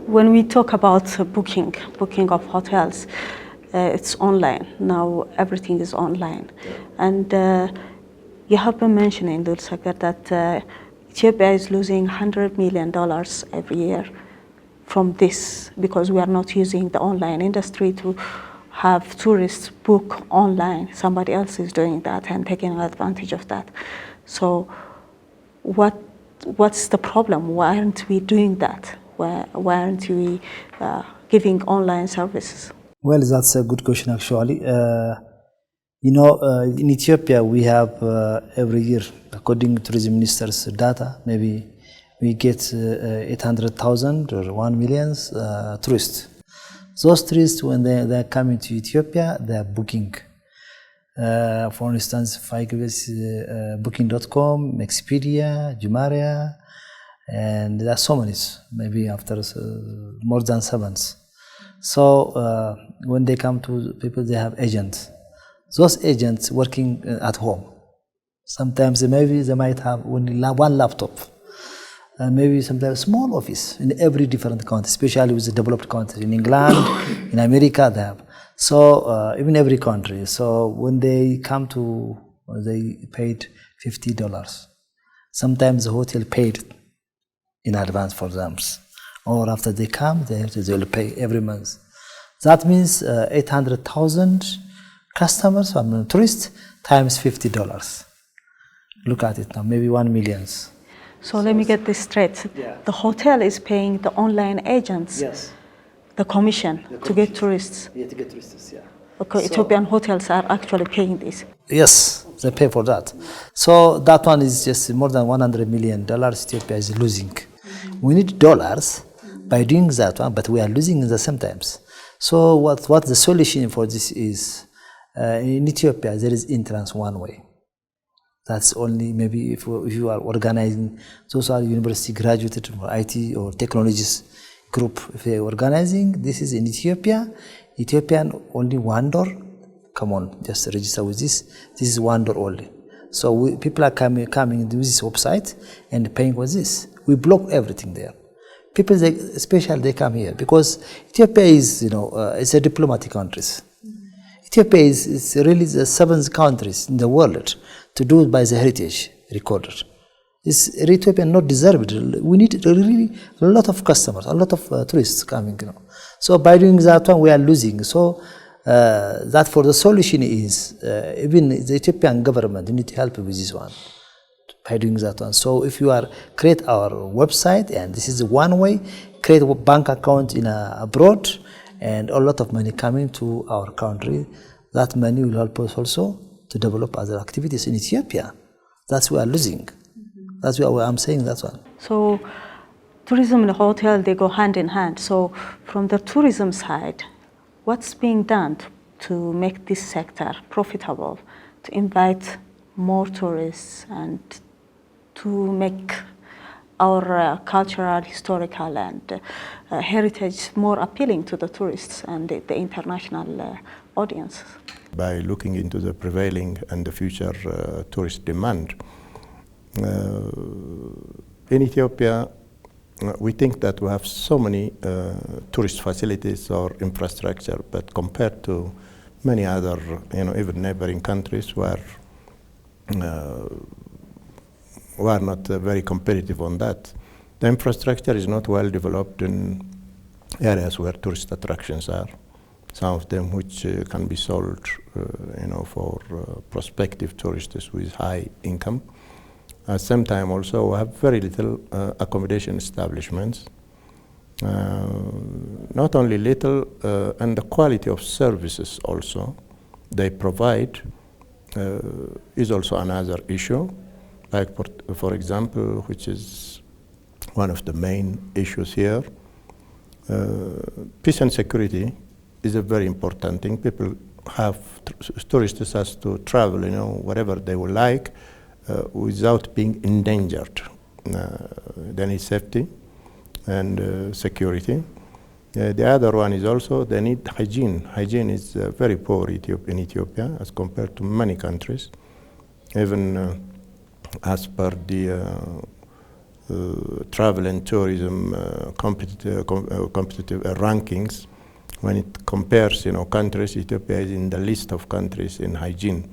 When we talk about booking of hotels, it's online. Now everything is online. And you have been mentioning, Dulsagar, that Ethiopia is losing $100 million every year from this because we are not using the online industry to have tourists book online. Somebody else is doing that and taking advantage of that. So what's the problem? Why aren't we doing that? Why aren't we giving online services? Well, that's a good question actually. In Ethiopia we have every year, according to tourism minister's data, maybe we get 800,000 or 1 million tourists. Those tourists, when they're coming to Ethiopia, they're booking. For instance, if I give us booking.com, Expedia, Jumaria, and there are so many, maybe after more than 7. So when they come to people, they have agents. Those agents working at home. Sometimes maybe they might have only one laptop. Maybe sometimes small office in every different country, especially with the developed countries. In England, in America, they have. So even every country. So when they come to, they paid $50. Sometimes the hotel paid in advance for them. Or after they come, they will pay every month. That means 800,000 customers, tourists, times $50. Look at it now, maybe 1 million. So let me get this straight. Yeah. The hotel is paying the online agents the commission to get tourists. Yeah, to get tourists, yeah. Okay, so Ethiopian hotels are actually paying this. Yes, they pay for that. So that one is just more than $100 million Ethiopia is losing. We need dollars by doing that one, but we are losing in the same times. So what the solution for this is, in Ethiopia there is entrance one way. That's only maybe if you are organizing, those are university graduated or IT or technologies group. If they are organizing, this is in Ethiopia. Ethiopian only one door. Come on, just register with this. This is one door only. So people are coming to this website and paying with this. We block everything there. People, especially they come here because Ethiopia is, it's a diplomatic country. Ethiopia is really the 7th countries in the world to do it by the heritage recorded. Ethiopia not deserved. We need really a lot of customers, a lot of tourists coming. So by doing that one, we are losing. So that for the solution is even the Ethiopian government need to help with this one by doing that one. So if you are create our website, and this is one way, create a bank account in abroad, and a lot of money coming to our country. That money will help us also to develop other activities in Ethiopia. That's why we are losing. That's why I'm saying that one. So tourism and hotel, they go hand in hand. So from the tourism side, what's being done to make this sector profitable, to invite more tourists and to make our cultural, historical, and heritage more appealing to the tourists and the international audience? By looking into the prevailing and the future tourist demand. In Ethiopia, we think that we have so many tourist facilities or infrastructure, but compared to many other, even neighboring countries where we are not very competitive on that. The infrastructure is not well developed in areas where tourist attractions are. Some of them which can be sold, for prospective tourists with high income. At the same time, also we have very little accommodation establishments. Not only little, and the quality of services also they provide is also another issue. Like for example, which is one of the main issues here, peace and security is a very important thing. People have, tourists has to travel, wherever they would like, without being endangered. They need safety and security. The other one is also they need hygiene. Hygiene is very poor in Ethiopia as compared to many countries. Even as per the travel and tourism competitive rankings. When it compares, countries, Ethiopia is in the list of countries in hygiene.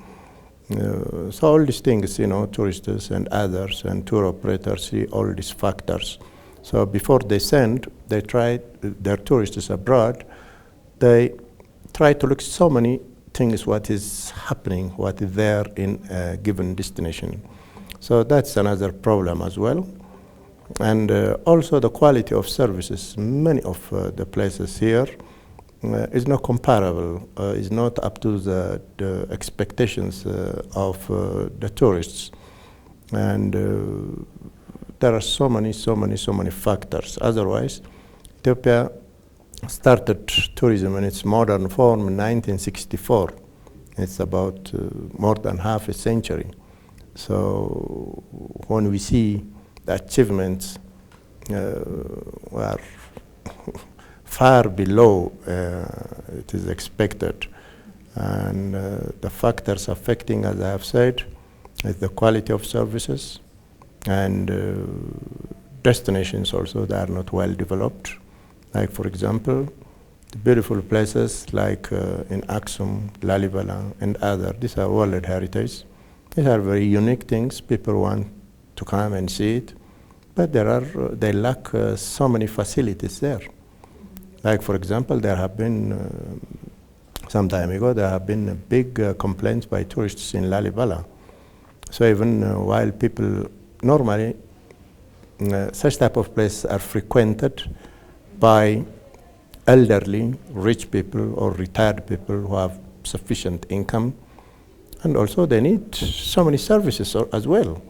So all these things, tourists and others and tour operators see all these factors. So before they send, they try their tourists abroad. They try to look so many things, what is happening, what is there in a given destination. So that's another problem as well. And also the quality of services. Many of the places here is not comparable, is not up to the expectations of the tourists. And there are so many factors. Otherwise, Ethiopia started tourism in its modern form in 1964. It's about more than half a century. So when we see the achievements were far below it is expected, and the factors affecting, as I have said, is the quality of services and destinations also that are not well developed. Like, for example, the beautiful places like in Aksum, Lalibela, and other. These are world heritage. These are very unique things. People want to come and see it, but they lack so many facilities there. Like, for example, there have been some time ago there have been big complaints by tourists in Lalibela. So even while people normally such type of places are frequented by elderly, rich people or retired people who have sufficient income, and also they need so many services as well.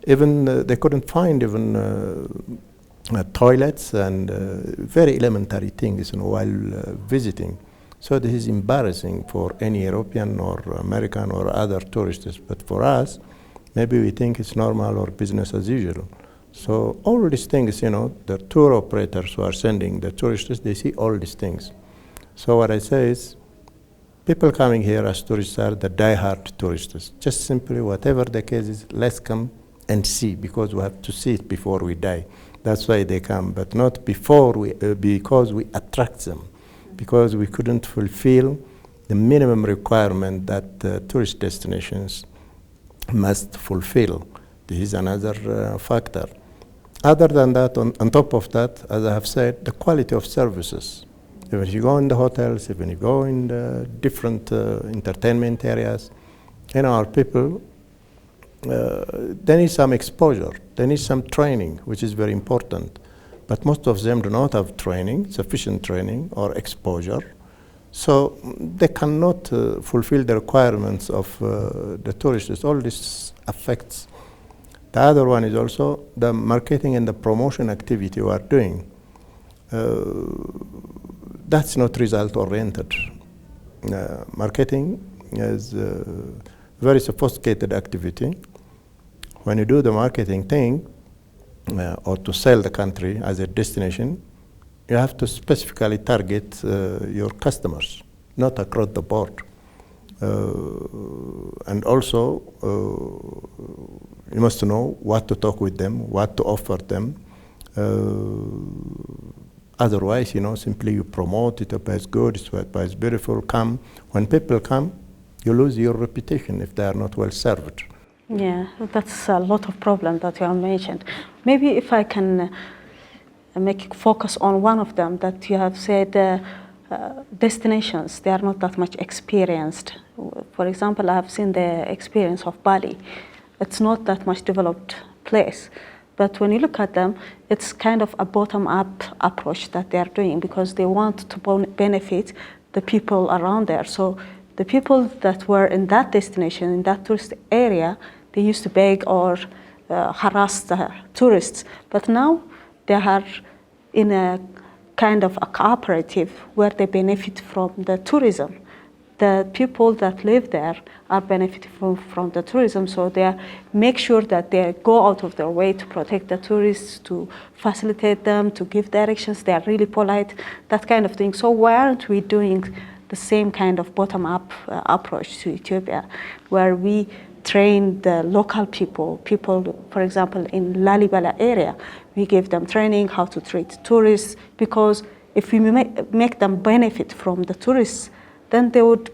Even they couldn't find even toilets and very elementary things while visiting. So this is embarrassing for any European or American or other tourists. But for us, maybe we think it's normal or business as usual. So all these things, the tour operators who are sending the tourists, they see all these things. So what I say is, people coming here as tourists are the die-hard tourists. Just simply, whatever the case is, let's come and see, because we have to see it before we die. That's why they come, but not before because we attract them, because we couldn't fulfill the minimum requirement that tourist destinations must fulfill. This is another factor. Other than that, on top of that, as I have said, the quality of services. If you go in the hotels, if you go in the different entertainment areas, our people, they need some exposure, they need some training, which is very important. But most of them do not have training, sufficient training or exposure. So they cannot fulfill the requirements of the tourists. All this affects. The other one is also the marketing and the promotion activity we are doing. That's not result-oriented. Marketing is a very sophisticated activity. When you do the marketing thing, or to sell the country as a destination, you have to specifically target your customers, not across the board. And also, you must know what to talk with them, what to offer them. Otherwise, simply you promote Ethiopia is good, Ethiopia is beautiful, come. When people come, you lose your reputation if they are not well served. Yeah, that's a lot of problems that you have mentioned. Maybe if I can make focus on one of them, that you have said destinations, they are not that much experienced. For example, I have seen the experience of Bali. It's not that much developed place. But when you look at them, it's kind of a bottom-up approach that they are doing, because they want to benefit the people around there. So the people that were in that destination, in that tourist area, they used to beg or harass the tourists. But now they are in a kind of a cooperative where they benefit from the tourism. The people that live there are benefiting from the tourism, so they make sure that they go out of their way to protect the tourists, to facilitate them, to give directions. They are really polite, that kind of thing. So why aren't we doing the same kind of bottom-up approach to Ethiopia, where we train the local people, for example, in Lalibela area, we give them training how to treat tourists, because if we make them benefit from the tourists, then they would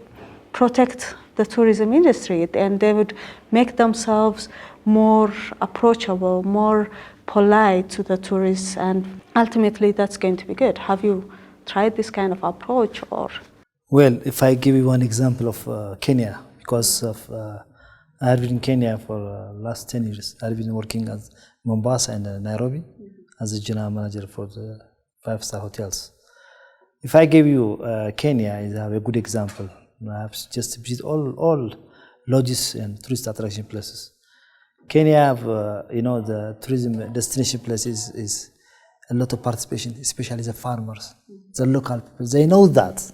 protect the tourism industry, and they would make themselves more approachable, more polite to the tourists, and ultimately that's going to be good. Have you tried this kind of approach? Or? Well, if I give you one example of Kenya, because of I've been in Kenya for last 10 years. I've been working at Mombasa and Nairobi as a general manager for the 5-star hotels. If I give you Kenya, is a good example. I have just visited all lodges and tourist attraction places. Kenya have, the tourism destination places is a lot of participation, especially the farmers, the local people. They know that.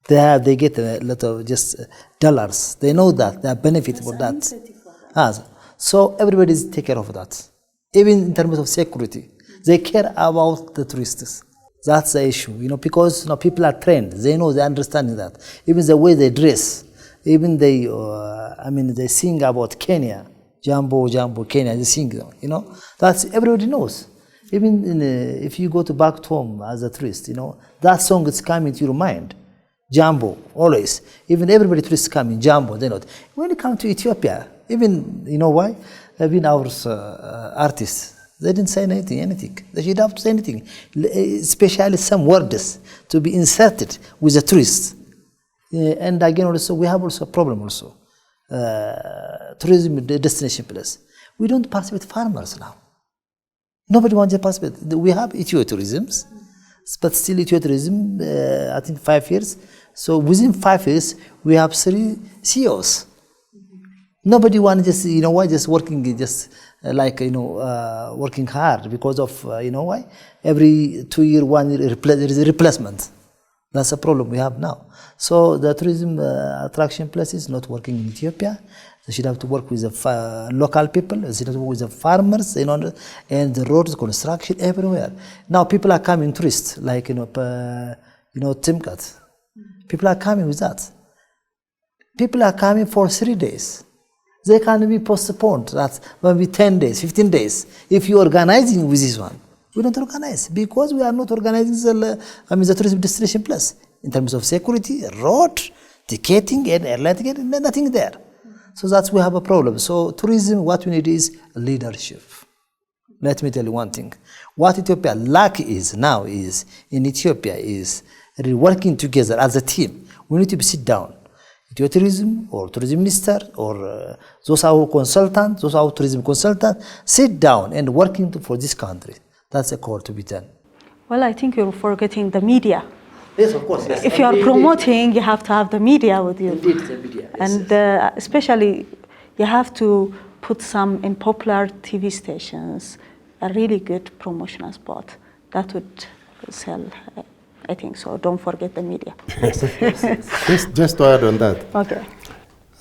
They get a lot of just dollars. They know that. They are benefit for that. So everybody take care of that. Even in terms of security, they care about the tourists. That's the issue, because people are trained. They know, they understand that. Even the way they dress, even they sing about Kenya, Jambo, Kenya. They sing, That's everybody knows. Even if you go back to home as a tourist, that song is coming to your mind. Jambo, always. Even everybody tourists come in Jambo, they know. When you come to Ethiopia, even, why? Even our artists, they didn't say anything. They should have to say anything. Especially some words to be inserted with the tourists. And again, also, we have also a problem also. Tourism destination place. We don't participate farmers now. Nobody wants to participate. We have Ethio-tourism, but still Ethio-tourism, I think 5 years. So within 5 years, we have 3 CEOs. Nobody wants just working working hard because of, why? Every 2 years, 1 year, there is a replacement. That's a problem we have now. So the tourism attraction places not working in Ethiopia. They should have to work with the local people. They should have to work with the farmers, and the roads, construction, everywhere. Now people are coming tourists, like, Timkat. People are coming with that. People are coming for 3 days. They can be postponed. That's maybe 10 days, 15 days. If you are organizing with this one, we don't organize because we are not organizing the tourism destination place in terms of security, road, ticketing, and airline ticketing, nothing there. So that's we have a problem. So tourism, what we need is leadership. Let me tell you one thing. What Ethiopia lack is now is in Ethiopia is really working together as a team. We need to sit down. Ethio-tourism or tourism minister or those are consultants, those are tourism consultants, sit down and working for this country. That's a call to be done. Well, I think you're forgetting the media. Yes, of course. Yes. If you are promoting, you have to have the media with you. Indeed, the media. Yes, and especially, you have to put some in popular TV stations, a really good promotional spot. That would sell, I think so. Don't forget the media. Just to add on that. Okay.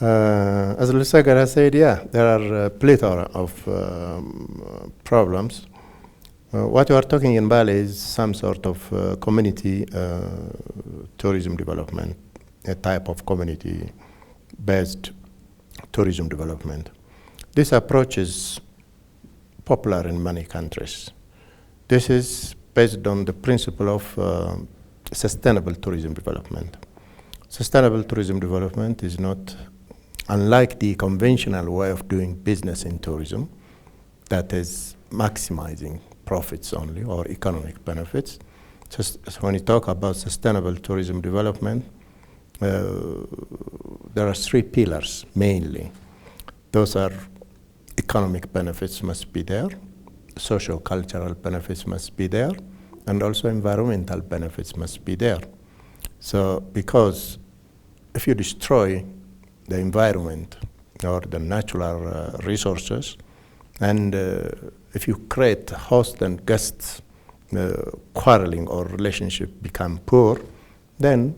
As Lusagara said, there are a plethora of problems. What you are talking in Bali is some sort of community tourism development, a type of community-based tourism development. This approach is popular in many countries. This is based on the principle of sustainable tourism development. Sustainable tourism development is not unlike the conventional way of doing business in tourism, that is maximizing profits only or economic benefits. So when you talk about sustainable tourism development, there are 3 pillars mainly. Those are economic benefits must be there, socio-cultural benefits must be there, and also environmental benefits must be there. So because if you destroy the environment or the natural resources, and if you create host and guests quarreling or relationship become poor, then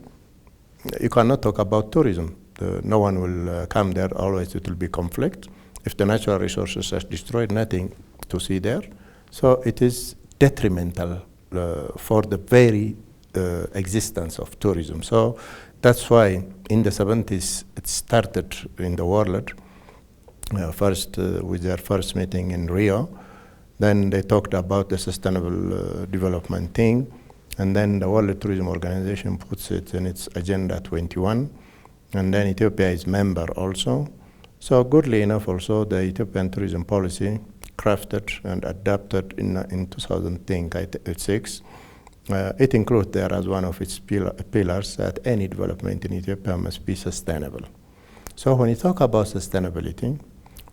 you cannot talk about tourism. No one will come there, always it will be conflict. If the natural resources are destroyed, nothing to see there. So it is detrimental for the very existence of tourism. So that's why in the 70s it started in the world, first with their first meeting in Rio. Then they talked about the sustainable development thing, and then the World Tourism Organization puts it in its Agenda 21, and then Ethiopia is member also. So goodly enough also the Ethiopian tourism policy crafted and adapted in 2006. It includes there as one of its pillars that any development in Ethiopia must be sustainable. So when you talk about sustainability,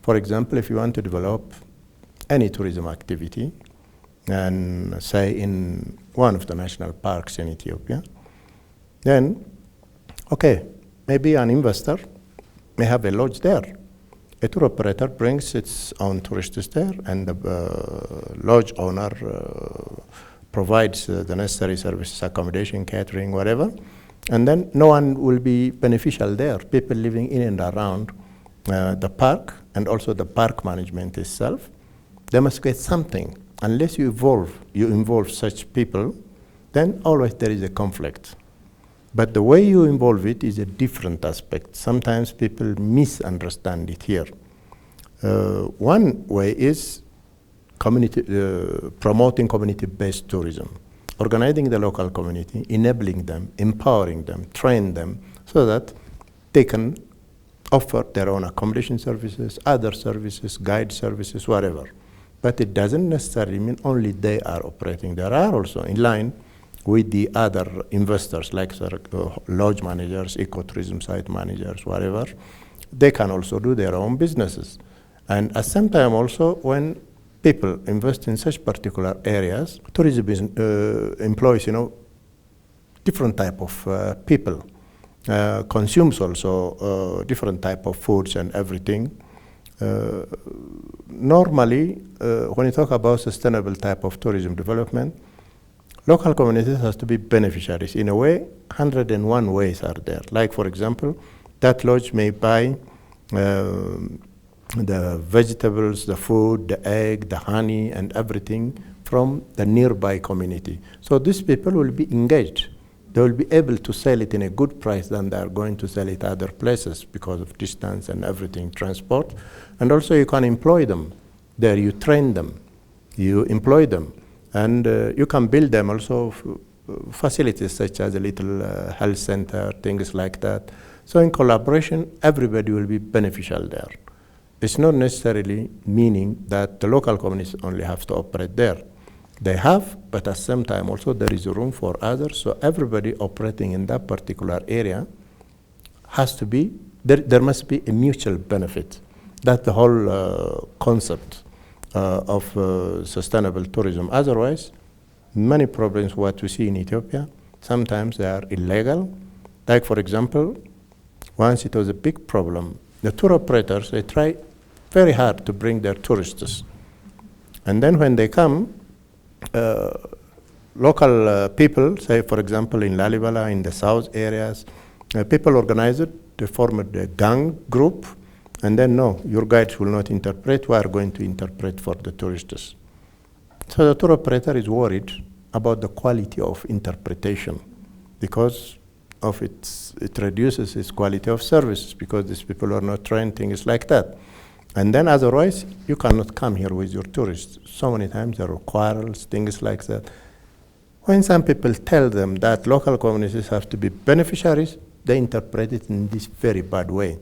for example, if you want to develop any tourism activity, and say in one of the national parks in Ethiopia, then, okay, maybe an investor may have a lodge there. A tour operator brings its own tourists there, and the lodge owner provides the necessary services, accommodation, catering, whatever, and then no one will be beneficial there. People living in and around the park, and also the park management itself, they must get something. Unless you involve such people, then always there is a conflict. But the way you involve it is a different aspect. Sometimes people misunderstand it here. One way is promoting community-based tourism, organizing the local community, enabling them, empowering them, train them, so that they can offer their own accommodation services, other services, guide services, whatever. But it doesn't necessarily mean only they are operating. There are also in line with the other investors, like lodge managers, ecotourism site managers, whatever. They can also do their own businesses. And at the same time also, when people invest in such particular areas, tourism employs, different type of people, consumes also different type of foods and everything. Normally, when you talk about sustainable type of tourism development, local communities has to be beneficiaries. In a way, 101 ways are there. Like, for example, that lodge may buy the vegetables, the food, the egg, the honey, and everything from the nearby community. So these people will be engaged. They will be able to sell it in a good price than they are going to sell it other places because of distance and everything, transport. And also you can employ them. There you train them, you employ them, and you can build them also facilities such as a little health center, things like that. So in collaboration, everybody will be beneficial there. It's not necessarily meaning that the local communities only have to operate there. They have, but at the same time also there is room for others, so everybody operating in that particular area has to be, there must be a mutual benefit. That's the whole concept of sustainable tourism. Otherwise, many problems what we see in Ethiopia, sometimes they are illegal. Like, for example, once it was a big problem. The tour operators, they try very hard to bring their tourists. And then when they come, local people, say for example in Lalibela, in the south areas, people organize it, they formed a gang group, and then no, your guides will not interpret, we are going to interpret for the tourists. So the tour operator is worried about the quality of interpretation because of it reduces its quality of services because these people are not trained, things like that. And then otherwise, you cannot come here with your tourists. So many times there are quarrels, things like that. When some people tell them that local communities have to be beneficiaries, they interpret it in this very bad way.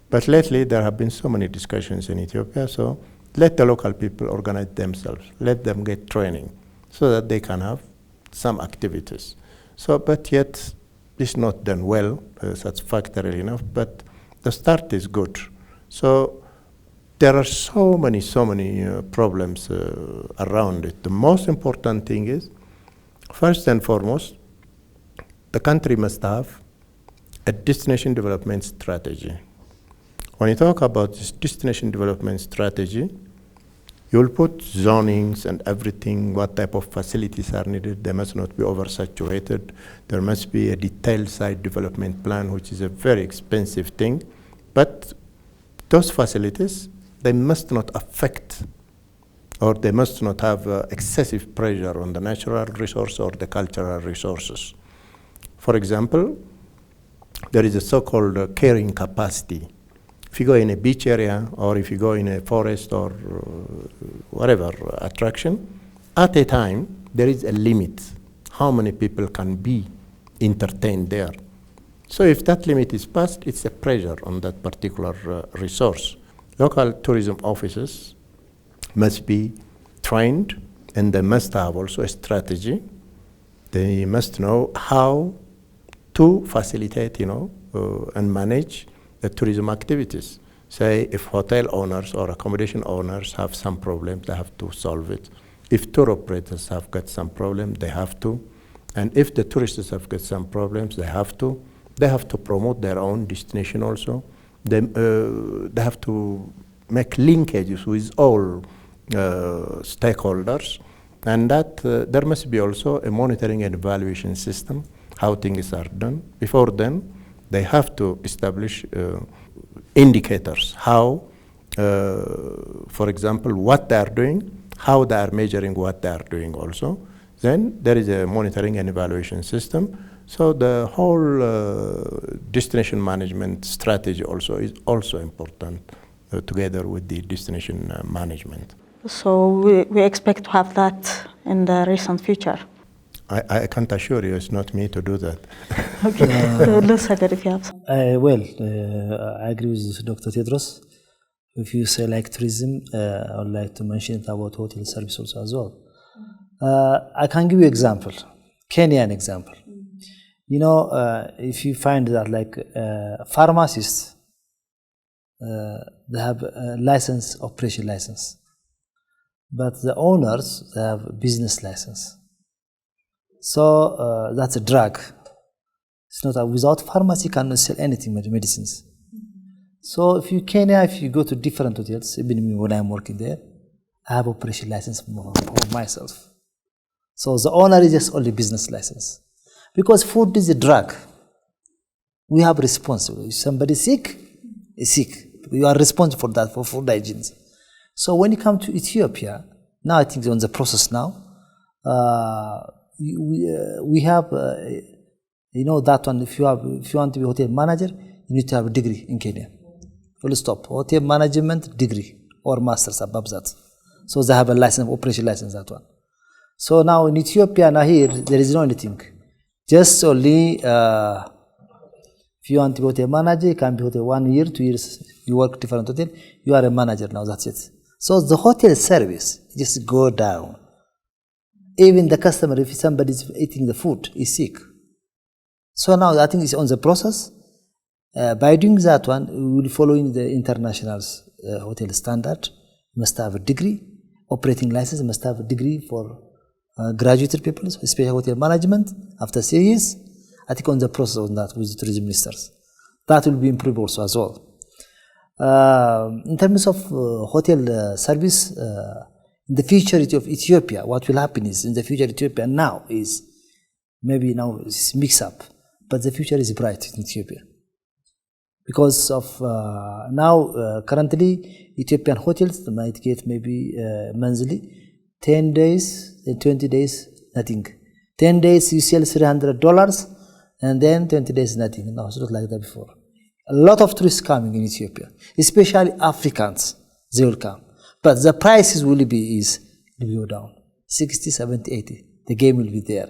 But lately, there have been so many discussions in Ethiopia, so let the local people organize themselves. Let them get training so that they can have some activities. So, but yet, it's not done well, satisfactorily enough, but the start is good. So, there are so many problems around it. The most important thing is, first and foremost, the country must have a destination development strategy. When you talk about this destination development strategy, you'll put zonings and everything, what type of facilities are needed. They must not be oversaturated. There must be a detailed site development plan, which is a very expensive thing. But those facilities, they must not affect or they must not have excessive pressure on the natural resource or the cultural resources. For example, there is a so-called carrying capacity. If you go in a beach area or if you go in a forest or whatever attraction, at a time there is a limit how many people can be entertained there. So if that limit is passed, it's a pressure on that particular resource. Local tourism officers must be trained, and they must have also a strategy. They must know how to facilitate, and manage the tourism activities. Say if hotel owners or accommodation owners have some problems, they have to solve it. If tour operators have got some problem, they have to. And if the tourists have got some problems, they have to. They have to promote their own destination also. They have to make linkages with all stakeholders. And that there must be also a monitoring and evaluation system, how things are done. Before then, they have to establish indicators, how, for example, what they are doing, how they are measuring what they are doing also. Then there is a monitoring and evaluation system. So the whole destination management strategy also is also important together with the destination management. So we expect to have that in the recent future. I can't assure you it's not me to do that. Okay, Lusagar, if you have some. I agree with Dr. Tedros. If you say like tourism, I would like to mention it about hotel service also as well. I can give you example, Kenyan example. If you find that like pharmacists, they have a license, operation license, but the owners, they have business license. So that's a drug. It's not without pharmacy, you cannot sell anything, medicines. So if you go to different hotels, even me when I'm working there, I have operation license for myself. So the owner is just only business license. Because food is a drug. We have responsibility. If somebody is sick, is sick. You are responsible for that, for food hygiene. So when you come to Ethiopia, now I think it's on the process now, we have, that one, if you want to be hotel manager, you need to have a degree in Kenya. Full stop. Hotel management degree or master's above that. So they have a license, operation license, that one. So now in Ethiopia, now here, there is no anything. Just only, if you want to be hotel manager, you can be hotel 1 year, 2 years, you work different hotel, you are a manager now, that's it. So the hotel service just go down. Even the customer, if somebody is eating the food, is sick. So now I think it's on the process. By doing that one, we will follow in the international hotel standard. Must have a degree, operating license, must have a degree for graduated people, especially hotel management. After 3 years, I think on the process on that with the tourism ministers. That will be improved also as well. In terms of hotel service, in the future of Ethiopia, what will happen is, in the future Ethiopia now is, maybe now it's mix up, but the future is bright in Ethiopia. Because of currently, Ethiopian hotels might get maybe monthly, 10 days, 20 days, nothing. 10 days you sell $300, and then 20 days nothing. No, it's not like that before. A lot of tourists coming in Ethiopia, especially Africans, they will come. But the prices will go down, 60, 70, 80. The game will be there.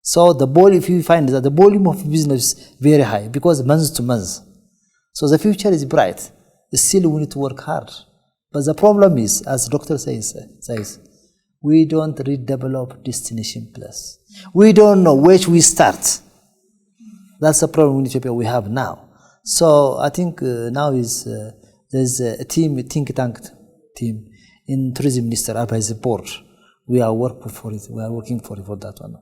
So if you find that the volume of business is very high, because month to month. So the future is bright. Still we need to work hard. But the problem is, as the doctor says, we don't redevelop destination place. We don't know where we start. That's the problem in Ethiopia we have now. So I think now there's a think tank team in tourism minister, advisory board. We are working for it. We are working for that one.